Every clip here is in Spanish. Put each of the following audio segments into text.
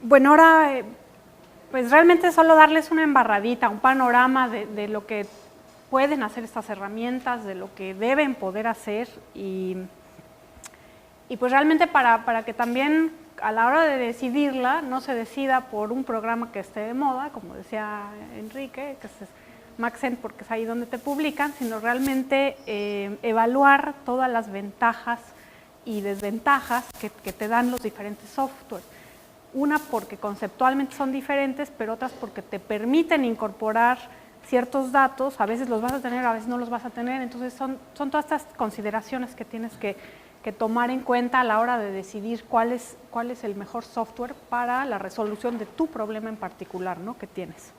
Bueno, ahora pues realmente solo darles una embarradita, un panorama de lo que pueden hacer estas herramientas, de lo que deben poder hacer y pues realmente para que también a la hora de decidirla no se decida por un programa que esté de moda, como decía Enrique, que es Maxent porque es ahí donde te publican, sino realmente evaluar todas las ventajas y desventajas que te dan los diferentes softwares. Una porque conceptualmente son diferentes, pero otras porque te permiten incorporar ciertos datos, a veces los vas a tener, a veces no los vas a tener, entonces son todas estas consideraciones que tienes que tomar en cuenta a la hora de decidir cuál es el mejor software para la resolución de tu problema en particular, ¿no?, que tienes.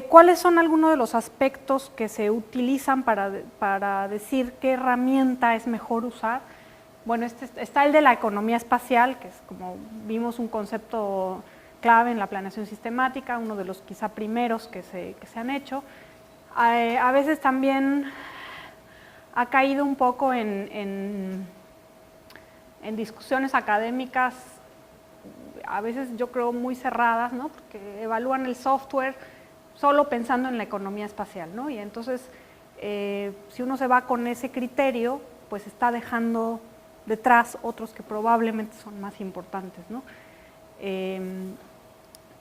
¿Cuáles son algunos de los aspectos que se utilizan para decir qué herramienta es mejor usar? Bueno, está el de la economía espacial, que es, como vimos, un concepto clave en la planeación sistemática, uno de los quizá primeros que se han hecho. A veces también ha caído un poco en discusiones académicas, a veces yo creo muy cerradas, ¿no?, porque evalúan el software solo pensando en la economía espacial, ¿no? Y entonces, si uno se va con ese criterio, pues está dejando detrás otros que probablemente son más importantes, ¿no?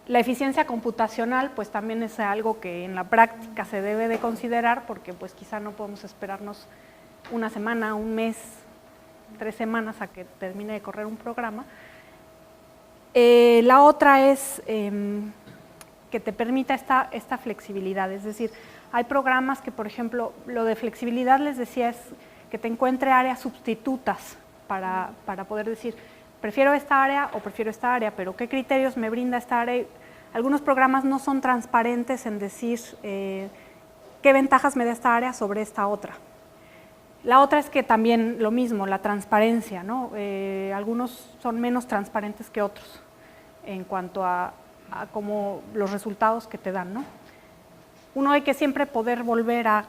La eficiencia computacional pues también es algo que en la práctica se debe de considerar, porque pues quizá no podemos esperarnos una semana, un mes, 3 semanas a que termine de correr un programa. La otra es que te permita esta flexibilidad, es decir, hay programas que, por ejemplo, lo de flexibilidad les decía es que te encuentre áreas sustitutas para poder decir, prefiero esta área o prefiero esta área, pero ¿qué criterios me brinda esta área? Algunos programas no son transparentes en decir qué ventajas me da esta área sobre esta otra. La otra es que también lo mismo, la transparencia, ¿no? Algunos son menos transparentes que otros en cuanto a como los resultados que te dan, ¿no? Uno hay que siempre poder volver a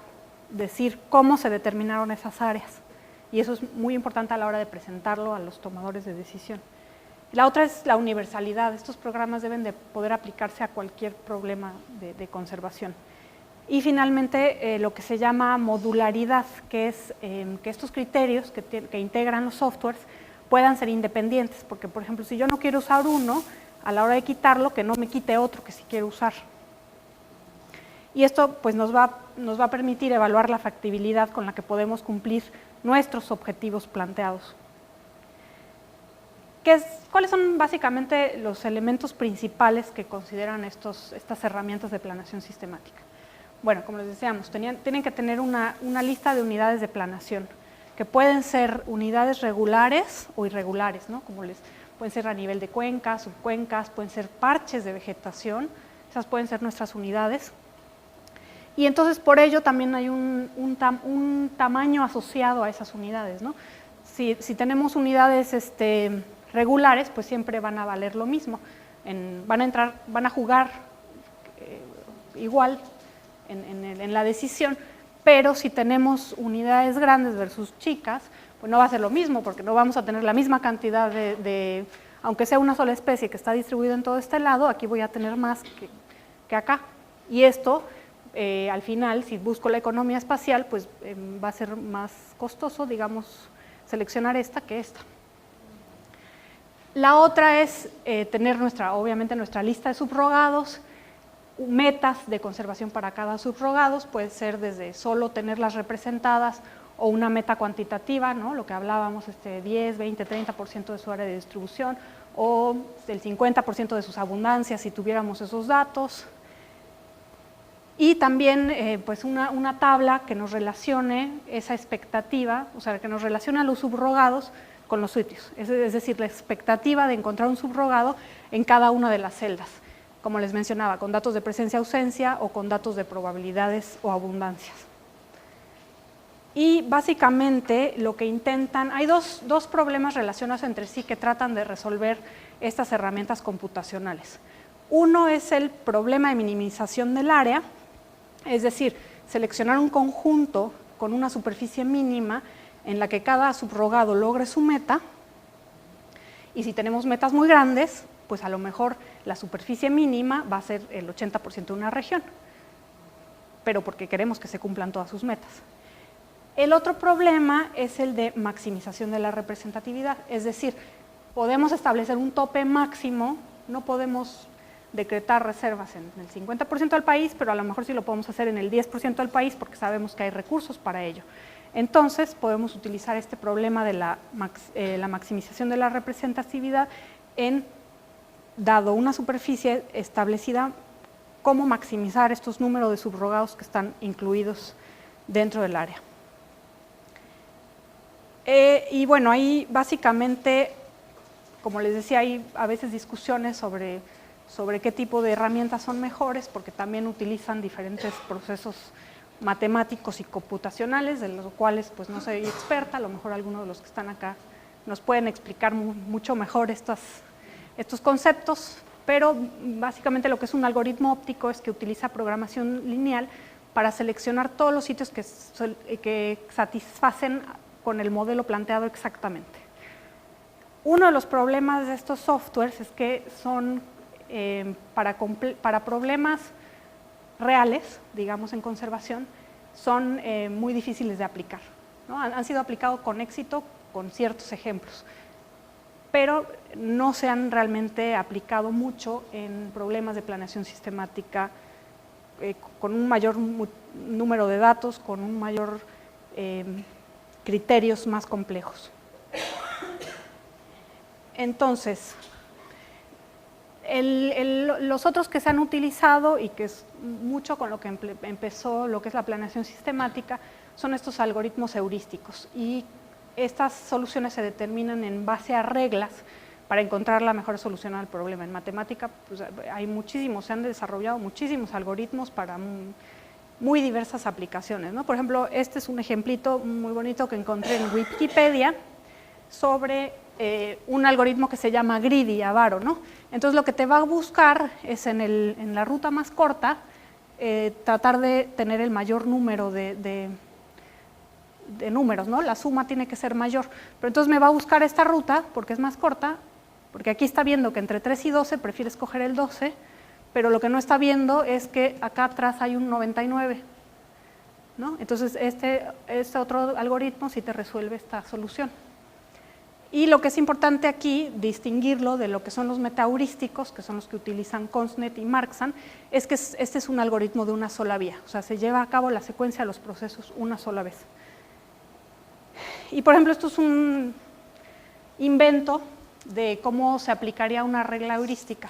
decir cómo se determinaron esas áreas. Y eso es muy importante a la hora de presentarlo a los tomadores de decisión. La otra es la universalidad. Estos programas deben de poder aplicarse a cualquier problema de conservación. Y finalmente, lo que se llama modularidad, que es que estos criterios que integran los softwares puedan ser independientes, porque, por ejemplo, si yo no quiero usar uno, a la hora de quitarlo, que no me quite otro que sí quiero usar. Y esto pues, nos va a permitir evaluar la factibilidad con la que podemos cumplir nuestros objetivos planteados. ¿Cuáles son básicamente los elementos principales que consideran estas herramientas de planeación sistemática? Bueno, como les decíamos, tienen que tener una lista de unidades de planeación, que pueden ser unidades regulares o irregulares, ¿no? Pueden ser a nivel de cuencas, subcuencas, pueden ser parches de vegetación, esas pueden ser nuestras unidades. Y entonces por ello también hay un tamaño asociado a esas unidades, ¿no? Si tenemos unidades regulares, pues siempre van a valer lo mismo, van a jugar igual en la decisión, pero si tenemos unidades grandes versus chicas, pues no va a ser lo mismo, porque no vamos a tener la misma cantidad aunque sea una sola especie que está distribuida en todo este lado, aquí voy a tener más que acá. Y esto, al final, si busco la economía espacial, pues va a ser más costoso, digamos, seleccionar esta que esta. La otra es tener obviamente nuestra lista de subrogados, metas de conservación para cada subrogados, puede ser desde solo tenerlas representadas o una meta cuantitativa, ¿no? Lo que hablábamos, 10, 20, 30% de su área de distribución o el 50% de sus abundancias si tuviéramos esos datos. Y también pues una tabla que nos relacione esa expectativa, o sea, que nos relacione a los subrogados con los sitios, es decir, la expectativa de encontrar un subrogado en cada una de las celdas, como les mencionaba, con datos de presencia-ausencia o con datos de probabilidades o abundancias. Y básicamente lo que intentan, hay dos problemas relacionados entre sí que tratan de resolver estas herramientas computacionales. Uno es el problema de minimización del área, es decir, seleccionar un conjunto con una superficie mínima en la que cada subrogado logre su meta, y si tenemos metas muy grandes, pues a lo mejor la superficie mínima va a ser el 80% de una región, pero porque queremos que se cumplan todas sus metas. El otro problema es el de maximización de la representatividad, es decir, podemos establecer un tope máximo, no podemos decretar reservas en el 50% del país, pero a lo mejor sí lo podemos hacer en el 10% del país porque sabemos que hay recursos para ello. Entonces podemos utilizar este problema de la maximización de la representatividad en, dado una superficie establecida, cómo maximizar estos números de subrogados que están incluidos dentro del área. Y bueno, ahí básicamente, como les decía, hay a veces discusiones sobre qué tipo de herramientas son mejores, porque también utilizan diferentes procesos matemáticos y computacionales, de los cuales pues no soy experta, a lo mejor algunos de los que están acá nos pueden explicar mucho mejor estos conceptos, pero básicamente lo que es un algoritmo óptico es que utiliza programación lineal para seleccionar todos los sitios que satisfacen con el modelo planteado exactamente. Uno de los problemas de estos softwares es que son para problemas reales, digamos en conservación, son muy difíciles de aplicar, ¿no? Han sido aplicados con éxito con ciertos ejemplos, pero no se han realmente aplicado mucho en problemas de planeación sistemática con un mayor número de datos, con un mayor criterios más complejos. Entonces, los otros que se han utilizado y que es mucho con lo que empezó lo que es la planeación sistemática son estos algoritmos heurísticos, y estas soluciones se determinan en base a reglas para encontrar la mejor solución al problema. En matemática pues, hay muchísimos, se han desarrollado muchísimos algoritmos para muy diversas aplicaciones, ¿no? Por ejemplo, este es un ejemplito muy bonito que encontré en Wikipedia sobre un algoritmo que se llama Greedy, avaro, ¿no? Entonces lo que te va a buscar es en la ruta más corta tratar de tener el mayor número de números, ¿no? La suma tiene que ser mayor, pero entonces me va a buscar esta ruta porque es más corta, porque aquí está viendo que entre 3 y 12 prefiere escoger el 12, pero lo que no está viendo es que acá atrás hay un 99, ¿no? Entonces este otro algoritmo sí te resuelve esta solución. Y lo que es importante aquí, distinguirlo de lo que son los metaheurísticos, que son los que utilizan Consnet y Marxan, es que este es un algoritmo de una sola vía, o sea, se lleva a cabo la secuencia de los procesos una sola vez. Y por ejemplo, esto es un invento de cómo se aplicaría una regla heurística,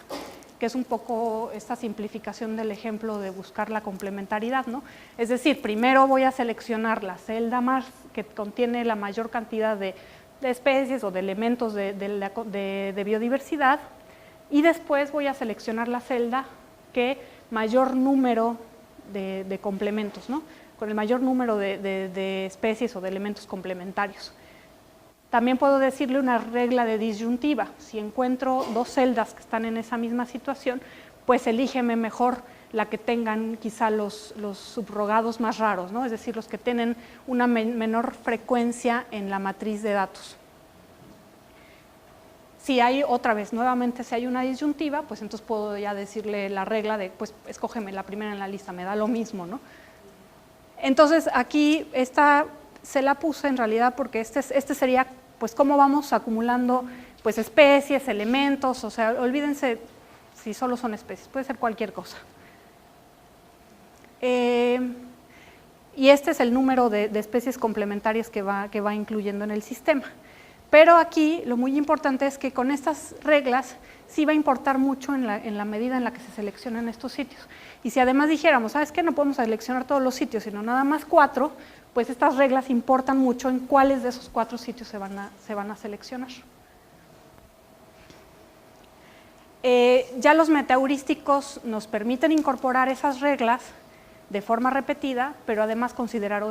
que es un poco esta simplificación del ejemplo de buscar la complementariedad, ¿no? Es decir, primero voy a seleccionar la celda más que contiene la mayor cantidad de especies o de elementos de biodiversidad, y después voy a seleccionar la celda que mayor número de complementos, ¿no? Con el mayor número de especies o de elementos complementarios. También puedo decirle una regla de disyuntiva. Si encuentro dos celdas que están en esa misma situación, pues elígeme mejor la que tengan quizá los subrogados más raros, ¿no? Es decir, los que tienen una menor frecuencia en la matriz de datos. Si hay otra vez, nuevamente, si hay una disyuntiva, pues entonces puedo ya decirle la regla de, pues escógeme la primera en la lista, me da lo mismo, ¿no? Entonces aquí esta se la puse en realidad porque este sería, pues cómo vamos acumulando pues especies, elementos, o sea, olvídense si solo son especies, puede ser cualquier cosa. Y este es el número de especies complementarias que va incluyendo en el sistema. Pero aquí lo muy importante es que con estas reglas sí va a importar mucho en la medida en la que se seleccionan estos sitios. Y si además dijéramos, ¿sabes qué? No podemos seleccionar todos los sitios, sino nada más 4, pues estas reglas importan mucho en cuáles de esos 4 sitios se van a seleccionar. Ya los metaheurísticos nos permiten incorporar esas reglas de forma repetida, pero además considerar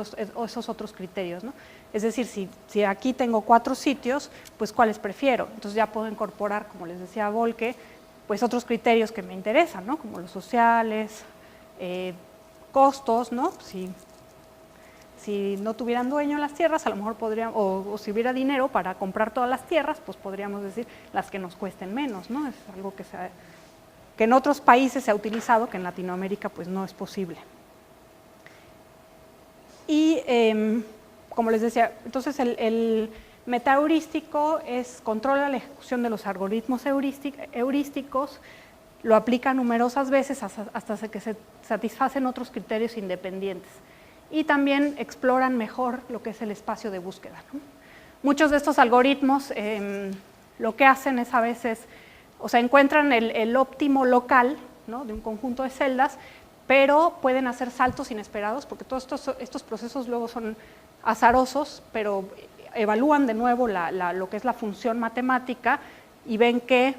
esos otros criterios, ¿no? Es decir, si aquí tengo 4 sitios, pues ¿cuáles prefiero? Entonces ya puedo incorporar, como les decía Volke, pues otros criterios que me interesan, ¿no? Como los sociales, costos, ¿no? Si si no tuvieran dueño las tierras, a lo mejor podrían, o si hubiera dinero para comprar todas las tierras, pues podríamos decir las que nos cuesten menos, ¿no? Es algo que en otros países se ha utilizado, que en Latinoamérica pues no es posible. Y como les decía, entonces el metaheurístico controla la ejecución de los algoritmos heurísticos, lo aplica numerosas veces hasta que se satisfacen otros criterios independientes. Y también exploran mejor lo que es el espacio de búsqueda, ¿no? Muchos de estos algoritmos lo que hacen es a veces, o sea, encuentran el óptimo local, ¿no?, de un conjunto de celdas, pero pueden hacer saltos inesperados, porque todos estos procesos luego son azarosos, pero evalúan de nuevo lo que es la función matemática y ven que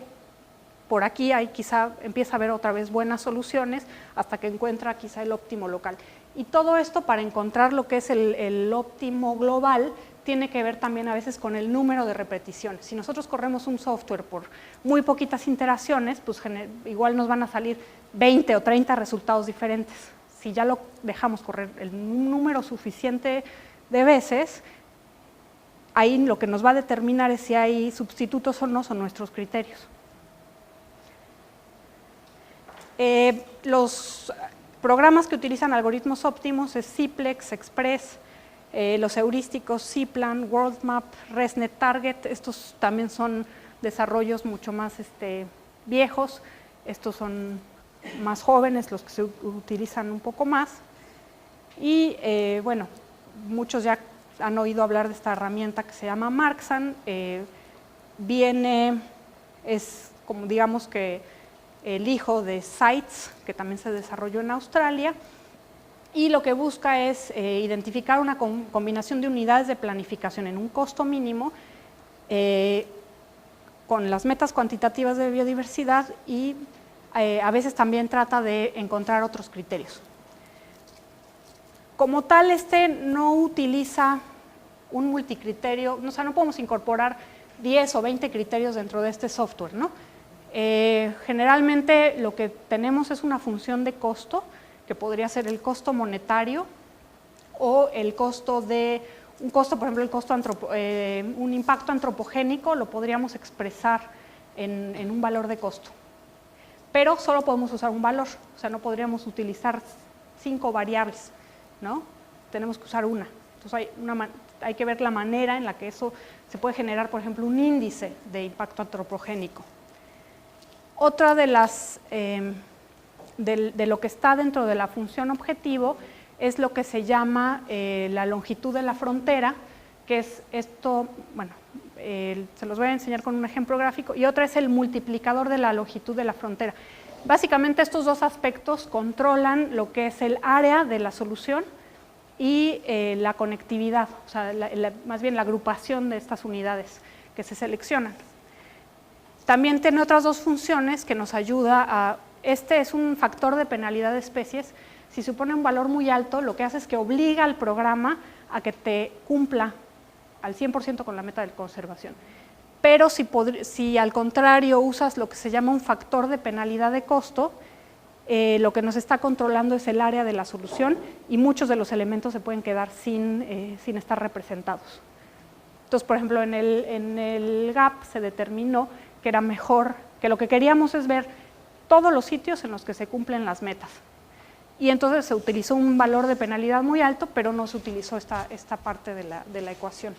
por aquí quizá empieza a haber otra vez buenas soluciones hasta que encuentra quizá el óptimo local. Y todo esto para encontrar lo que es el óptimo global tiene que ver también a veces con el número de repeticiones. Si nosotros corremos un software por muy poquitas iteraciones, pues igual nos van a salir 20 o 30 resultados diferentes. Si ya lo dejamos correr el número suficiente de veces, ahí lo que nos va a determinar es si hay sustitutos o no son nuestros criterios. Los programas que utilizan algoritmos óptimos es CPLEX, Express, los heurísticos CPLAN, WorldMap, ResNet Target. Estos también son desarrollos mucho más viejos, estos son más jóvenes, los que se utilizan un poco más. Y bueno, muchos ya han oído hablar de esta herramienta que se llama Marksan. Es como digamos que el hijo de CITES, que también se desarrolló en Australia, y lo que busca es identificar una combinación de unidades de planificación en un costo mínimo con las metas cuantitativas de biodiversidad y a veces también trata de encontrar otros criterios. Como tal, no utiliza un multicriterio, o sea, no podemos incorporar 10 o 20 criterios dentro de este software, ¿no? Generalmente lo que tenemos es una función de costo, que podría ser el costo monetario o el costo por ejemplo, el costo un impacto antropogénico lo podríamos expresar en un valor de costo. Pero solo podemos usar un valor, o sea, no podríamos utilizar 5 variables, ¿no? Tenemos que usar una. Entonces hay que ver la manera en la que eso se puede generar, por ejemplo, un índice de impacto antropogénico. Otra de lo que está dentro de la función objetivo es lo que se llama la longitud de la frontera, que es esto, bueno, se los voy a enseñar con un ejemplo gráfico, y otra es el multiplicador de la longitud de la frontera. Básicamente estos dos aspectos controlan lo que es el área de la solución y la conectividad, o sea, más bien la agrupación de estas unidades que se seleccionan. También tiene otras dos funciones que nos ayuda a... Este es un factor de penalidad de especies. Si supone un valor muy alto, lo que hace es que obliga al programa a que te cumpla al 100% con la meta de conservación. Pero si al contrario usas lo que se llama un factor de penalidad de costo, lo que nos está controlando es el área de la solución y muchos de los elementos se pueden quedar sin estar representados. Entonces, por ejemplo, en el GAP se determinó que era mejor, que lo que queríamos es ver todos los sitios en los que se cumplen las metas. Y entonces se utilizó un valor de penalidad muy alto, pero no se utilizó esta parte de la ecuación.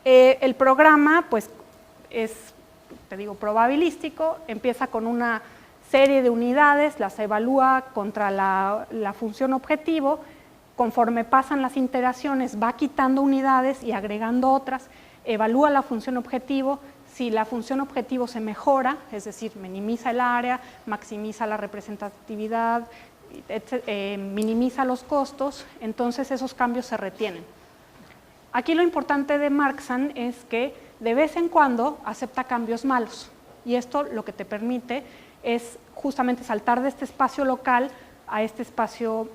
El programa, pues, es, te digo, probabilístico, empieza con una serie de unidades, las evalúa contra la función objetivo, conforme pasan las iteraciones va quitando unidades y agregando otras, evalúa la función objetivo. Si la función objetivo se mejora, es decir, minimiza el área, maximiza la representatividad, minimiza los costos, entonces esos cambios se retienen. Aquí lo importante de Marksan es que de vez en cuando acepta cambios malos, y esto lo que te permite es justamente saltar de este espacio local a este espacio,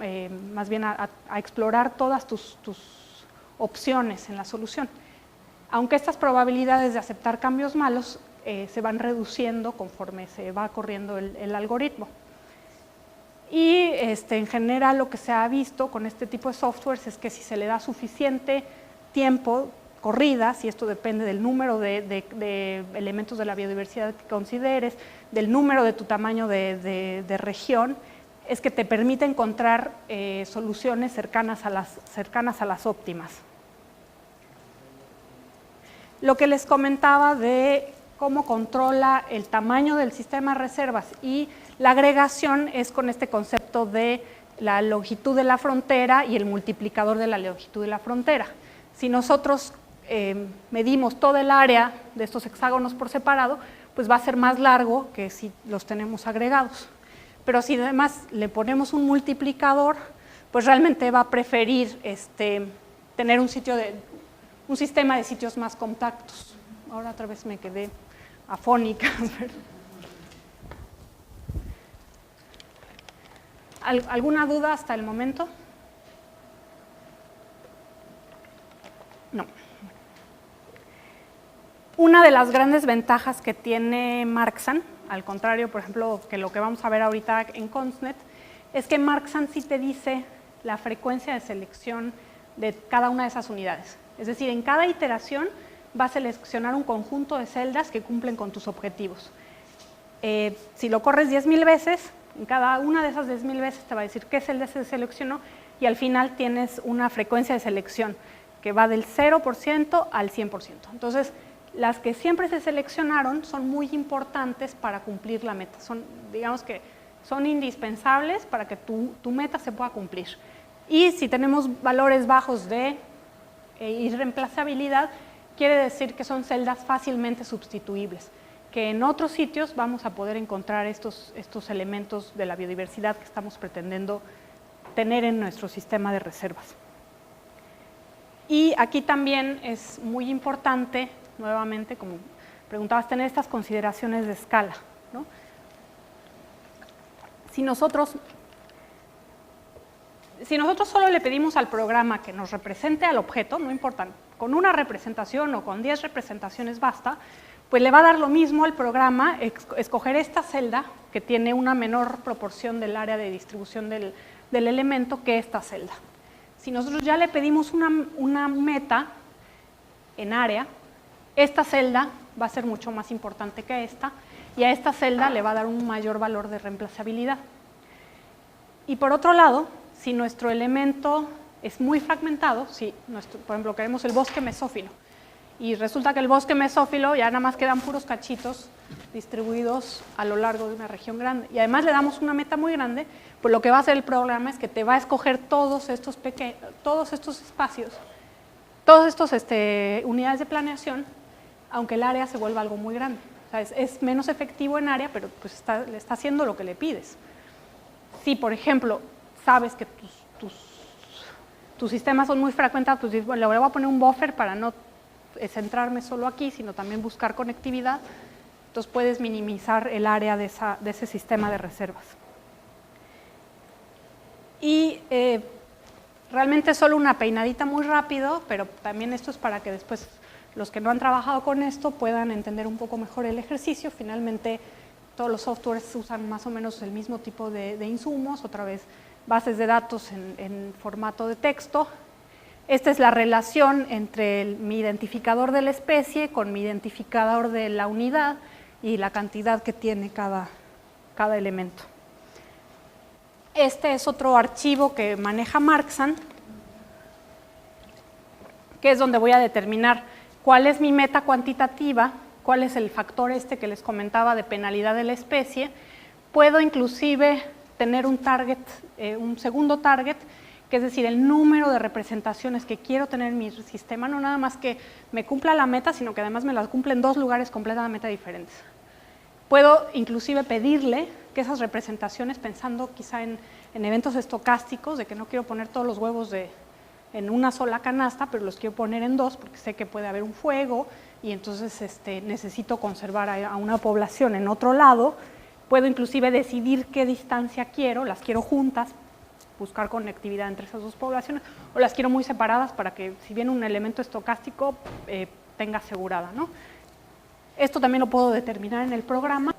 más bien a explorar todas tus opciones en la solución. Aunque estas probabilidades de aceptar cambios malos se van reduciendo conforme se va corriendo el algoritmo. Y en general lo que se ha visto con este tipo de softwares es que si se le da suficiente tiempo, corridas, y esto depende del número de elementos de la biodiversidad que consideres, del número de tu tamaño de región, es que te permite encontrar soluciones cercanas a las óptimas. Lo que les comentaba de cómo controla el tamaño del sistema de reservas y la agregación es con este concepto de la longitud de la frontera y el multiplicador de la longitud de la frontera. Si nosotros medimos todo el área de estos hexágonos por separado, pues va a ser más largo que si los tenemos agregados. Pero si además le ponemos un multiplicador, pues realmente va a preferir tener un sistema de sitios más compactos. Ahora otra vez me quedé afónica. ¿Alguna duda hasta el momento? No. Una de las grandes ventajas que tiene Marksan, al contrario, por ejemplo, que lo que vamos a ver ahorita en CONSNET, es que Marksan sí te dice la frecuencia de selección de cada una de esas unidades. Es decir, en cada iteración va a seleccionar un conjunto de celdas que cumplen con tus objetivos. Si lo corres 10,000 veces, en cada una de esas 10,000 veces te va a decir qué celda se seleccionó y al final tienes una frecuencia de selección que va del 0% al 100%. Entonces, las que siempre se seleccionaron son muy importantes para cumplir la meta. Digamos que son indispensables para que tu meta se pueda cumplir. Y si tenemos valores bajos de irreemplazabilidad, quiere decir que son celdas fácilmente sustituibles, que en otros sitios vamos a poder encontrar estos elementos de la biodiversidad que estamos pretendiendo tener en nuestro sistema de reservas. Y aquí también es muy importante, nuevamente, como preguntabas, tener estas consideraciones de escala, ¿no? Si nosotros solo le pedimos al programa que nos represente al objeto, no importa, con una representación o con 10 representaciones basta, pues le va a dar lo mismo al programa escoger esta celda que tiene una menor proporción del área de distribución del elemento que esta celda. Si nosotros ya le pedimos una meta en área, esta celda va a ser mucho más importante que esta y a esta celda le va a dar un mayor valor de reemplazabilidad. Y por otro lado, si nuestro elemento es muy fragmentado, si por ejemplo queremos el bosque mesófilo y resulta que el bosque mesófilo ya nada más quedan puros cachitos distribuidos a lo largo de una región grande y además le damos una meta muy grande, pues lo que va a hacer el programa es que te va a escoger todos estos espacios, todas estas unidades de planeación, aunque el área se vuelva algo muy grande. O sea, es menos efectivo en área, pero pues le está haciendo lo que le pides. Si, por ejemplo, sabes que tus sistemas son muy fragmentados, pues dices, bueno, le voy a poner un buffer para no centrarme solo aquí, sino también buscar conectividad, entonces puedes minimizar el área de ese sistema de reservas. Y realmente solo una peinadita muy rápido, pero también esto es para que después los que no han trabajado con esto puedan entender un poco mejor el ejercicio. Finalmente, todos los softwares usan más o menos el mismo tipo de insumos, otra vez bases de datos en formato de texto. Esta es la relación entre mi identificador de la especie con mi identificador de la unidad y la cantidad que tiene cada elemento. Este es otro archivo que maneja Marksan, que es donde voy a determinar cuál es mi meta cuantitativa, cuál es el factor que les comentaba de penalidad de la especie. Puedo inclusive tener un target, un segundo target, que es decir, el número de representaciones que quiero tener en mi sistema, no nada más que me cumpla la meta, sino que además me las cumple en dos lugares completamente diferentes. Puedo inclusive pedirle que esas representaciones, pensando quizá en eventos estocásticos, de que no quiero poner todos los huevos en una sola canasta, pero los quiero poner en dos, porque sé que puede haber un fuego, y entonces necesito conservar a una población en otro lado. Puedo inclusive decidir qué distancia quiero, las quiero juntas, buscar conectividad entre esas dos poblaciones, o las quiero muy separadas para que, si viene un elemento estocástico, tenga asegurada, ¿no? Esto también lo puedo determinar en el programa.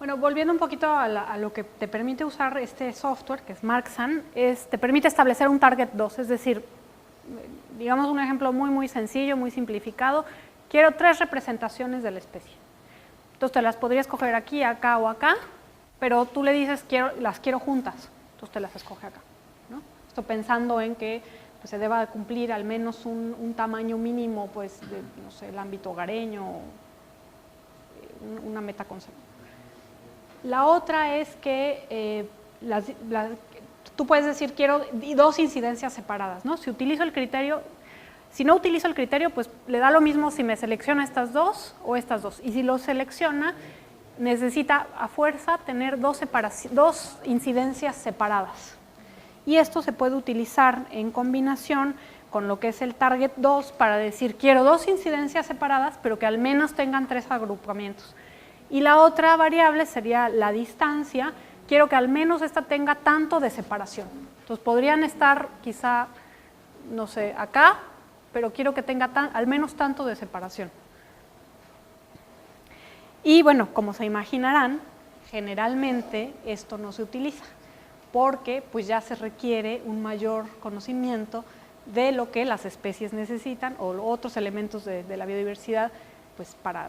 Bueno, volviendo un poquito a lo que te permite usar este software, que es Marksan, te permite establecer un target 2, es decir, digamos un ejemplo muy sencillo, muy simplificado, quiero 3 representaciones de la especie. Entonces te las podría escoger aquí, acá o acá, pero tú le dices las quiero juntas, entonces te las escoge acá, ¿no? Esto pensando en que pues, se deba cumplir al menos un tamaño mínimo, pues, de, no sé, el ámbito hogareño, una meta conceptual. La otra es que tú puedes decir quiero 2 incidencias separadas, ¿no? Si utilizo el criterio, si no utilizo el criterio, pues le da lo mismo si me selecciona estas 2 o estas 2. Y si lo selecciona, necesita a fuerza tener 2 incidencias separadas. Y esto se puede utilizar en combinación con lo que es el target 2 para decir quiero 2 incidencias separadas, pero que al menos tengan 3 agrupamientos. Y la otra variable sería la distancia, quiero que al menos esta tenga tanto de separación. Entonces podrían estar quizá, no sé, acá, pero quiero que tenga al menos tanto de separación. Y bueno, como se imaginarán, generalmente esto no se utiliza, porque pues ya se requiere un mayor conocimiento de lo que las especies necesitan o otros elementos de la biodiversidad pues para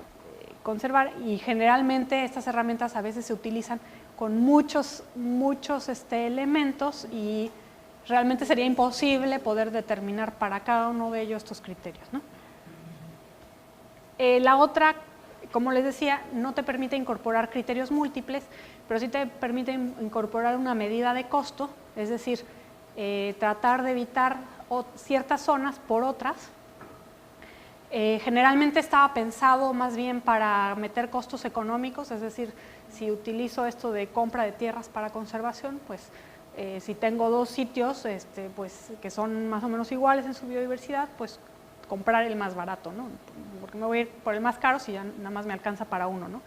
conservar, y generalmente estas herramientas a veces se utilizan con muchos elementos y realmente sería imposible poder determinar para cada uno de ellos estos criterios, ¿no? La otra, como les decía, no te permite incorporar criterios múltiples, pero sí te permite incorporar una medida de costo, es decir, tratar de evitar ciertas zonas por otras. Generalmente estaba pensado más bien para meter costos económicos, es decir, si utilizo esto de compra de tierras para conservación, pues si tengo 2 sitios pues, que son más o menos iguales en su biodiversidad, pues comprar el más barato, ¿no? Porque me voy a ir por el más caro si ya nada más me alcanza para uno, ¿no?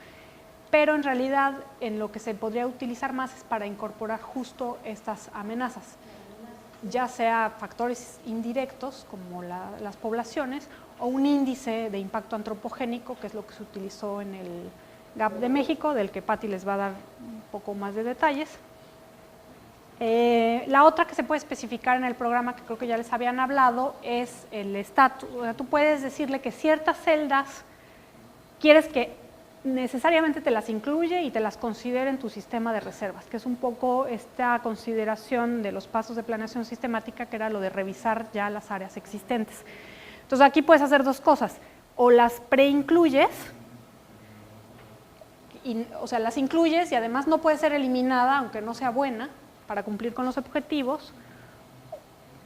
Pero en realidad en lo que se podría utilizar más es para incorporar justo estas amenazas, ya sea factores indirectos como las poblaciones o un índice de impacto antropogénico, que es lo que se utilizó en el GAP de México, del que Patti les va a dar un poco más de detalles. La otra que se puede especificar en el programa, que creo que ya les habían hablado, es el estatus. O sea, tú puedes decirle que ciertas celdas quieres que necesariamente te las incluye y te las considere en tu sistema de reservas, que es un poco esta consideración de los pasos de planeación sistemática, que era lo de revisar ya las áreas existentes. Entonces aquí puedes hacer 2 cosas, o las preincluyes, o sea, las incluyes y además no puede ser eliminada, aunque no sea buena, para cumplir con los objetivos,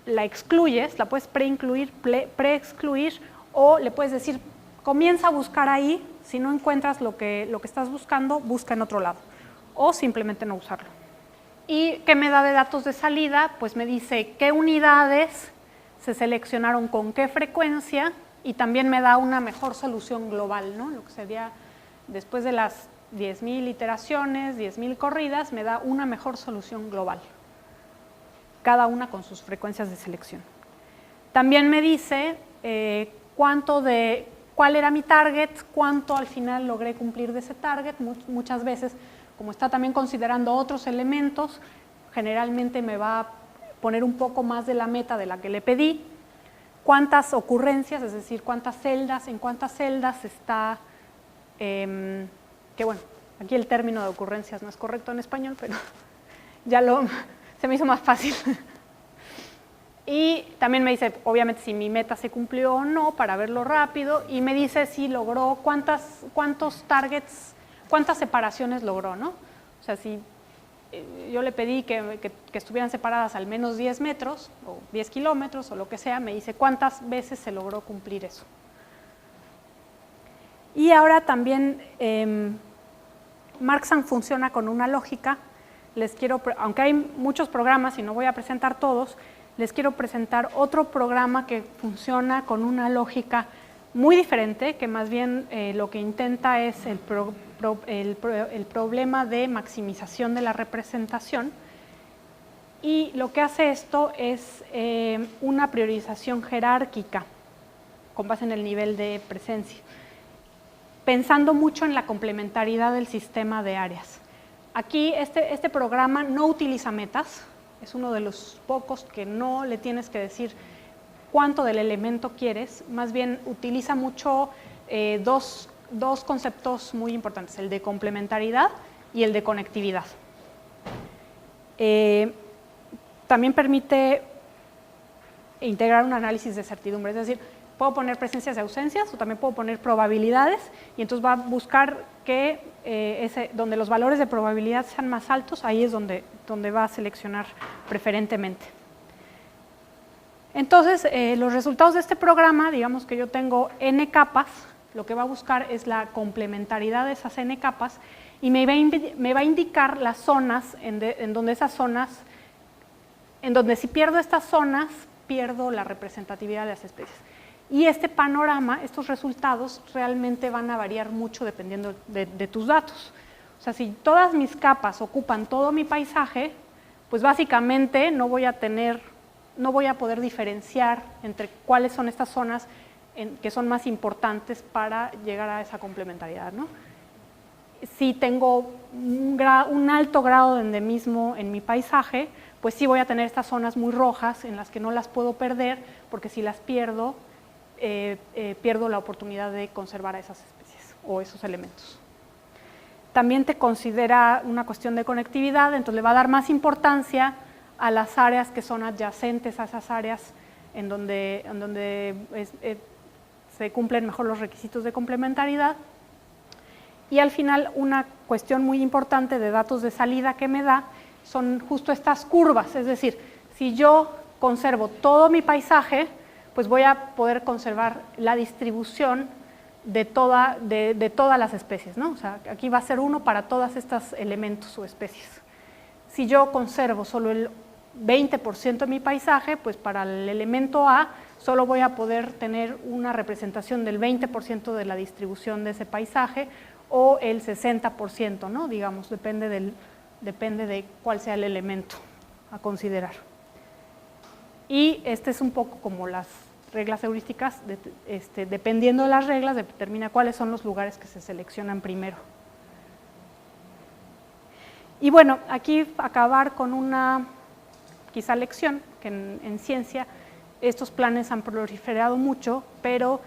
la excluyes, la puedes preincluir, preexcluir, o le puedes decir, comienza a buscar ahí, si no encuentras lo que estás buscando, busca en otro lado, o simplemente no usarlo. ¿Y qué me da de datos de salida? Pues me dice qué unidades se seleccionaron con qué frecuencia, y también me da una mejor solución global, ¿no? Lo que sería, después de las 10.000 iteraciones, 10.000 corridas, me da una mejor solución global, cada una con sus frecuencias de selección. También me dice cuál era mi target, cuánto al final logré cumplir de ese target. Muchas veces, como está también considerando otros elementos, generalmente me va a poner un poco más de la meta de la que le pedí. Cuántas ocurrencias, es decir, en cuántas celdas está, que bueno, aquí el término de ocurrencias no es correcto en español, pero ya se me hizo más fácil. Y también me dice, obviamente, si mi meta se cumplió o no, para verlo rápido, y me dice si logró, cuántos targets, cuántas separaciones logró, ¿no? O sea, si yo le pedí que estuvieran separadas al menos 10 metros, o 10 kilómetros, o lo que sea, me dice cuántas veces se logró cumplir eso. Y ahora también, Marksan funciona con una lógica. Aunque hay muchos programas y no voy a presentar todos, les quiero presentar otro programa que funciona con una lógica muy diferente, que más bien lo que intenta es el problema de maximización de la representación, y lo que hace esto es una priorización jerárquica con base en el nivel de presencia. pensando mucho en la complementariedad del sistema de áreas. Aquí este programa no utiliza metas, es uno de los pocos que no le tienes que decir cuánto del elemento quieres, más bien utiliza mucho dos conceptos muy importantes, el de complementariedad y el de conectividad. También permite integrar un análisis de certidumbre, es decir, puedo poner presencias y ausencias o también puedo poner probabilidades y entonces va a buscar que donde los valores de probabilidad sean más altos, ahí es donde va a seleccionar preferentemente. Entonces, los resultados de este programa, digamos que yo tengo n capas, lo que va a buscar es la complementariedad de esas n capas y me va a indicar las zonas en donde esas zonas, en donde si pierdo estas zonas, pierdo la representatividad de las especies. Y este panorama, estos resultados, realmente van a variar mucho dependiendo de tus datos. O sea, si todas mis capas ocupan todo mi paisaje, pues básicamente no voy a poder diferenciar entre cuáles son estas zonas que son más importantes para llegar a esa complementariedad, ¿no? Si tengo un alto grado de endemismo en mi paisaje, pues sí voy a tener estas zonas muy rojas en las que no las puedo perder, porque si las pierdo, pierdo la oportunidad de conservar a esas especies o esos elementos. También te considera una cuestión de conectividad, entonces le va a dar más importancia a las áreas que son adyacentes a esas áreas en donde se cumplen mejor los requisitos de complementariedad. Y al final, una cuestión muy importante de datos de salida que me da son justo estas curvas, es decir, si yo conservo todo mi paisaje, pues voy a poder conservar la distribución de todas las especies, ¿no? O sea, aquí va a ser uno para todos estos elementos o especies. Si yo conservo solo el 20% de mi paisaje, pues para el elemento A solo voy a poder tener una representación del 20% de la distribución de ese paisaje o el 60%, ¿no? Digamos, depende de cuál sea el elemento a considerar. Y este es un poco como las reglas heurísticas, dependiendo de las reglas, determina cuáles son los lugares que se seleccionan primero. Y bueno, aquí acabar con una quizá lección, que en ciencia estos planes han proliferado mucho, pero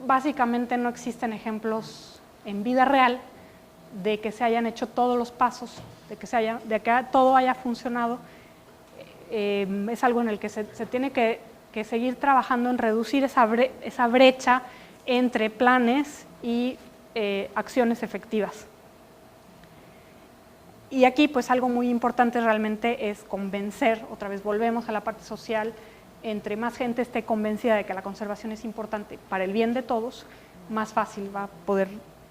básicamente no existen ejemplos en vida real de que se hayan hecho todos los pasos, de que todo haya funcionado. Es algo en el que se tiene que seguir trabajando en reducir esa brecha entre planes y acciones efectivas. Y aquí pues algo muy importante realmente es convencer, otra vez volvemos a la parte social, entre más gente esté convencida de que la conservación es importante para el bien de todos, más fácil va a poder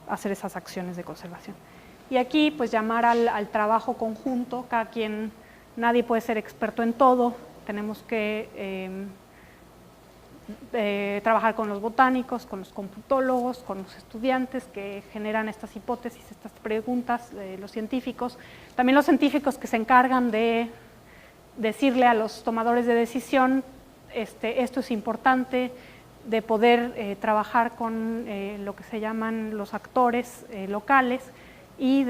hacer esas acciones de conservación. Y aquí pues llamar al trabajo conjunto, nadie puede ser experto en todo, tenemos que trabajar con los botánicos, con los computólogos, con los estudiantes que generan estas hipótesis, estas preguntas, los científicos, también los científicos que se encargan de decirle a los tomadores de decisión, esto es importante, de poder trabajar con lo que se llaman los actores locales y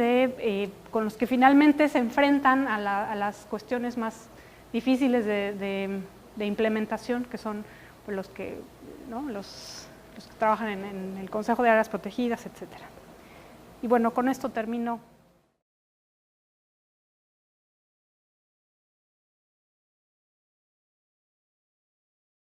con los que finalmente se enfrentan a las cuestiones más difíciles de implementación, que son los que trabajan en el Consejo de Áreas Protegidas, etc. Y bueno, con esto termino.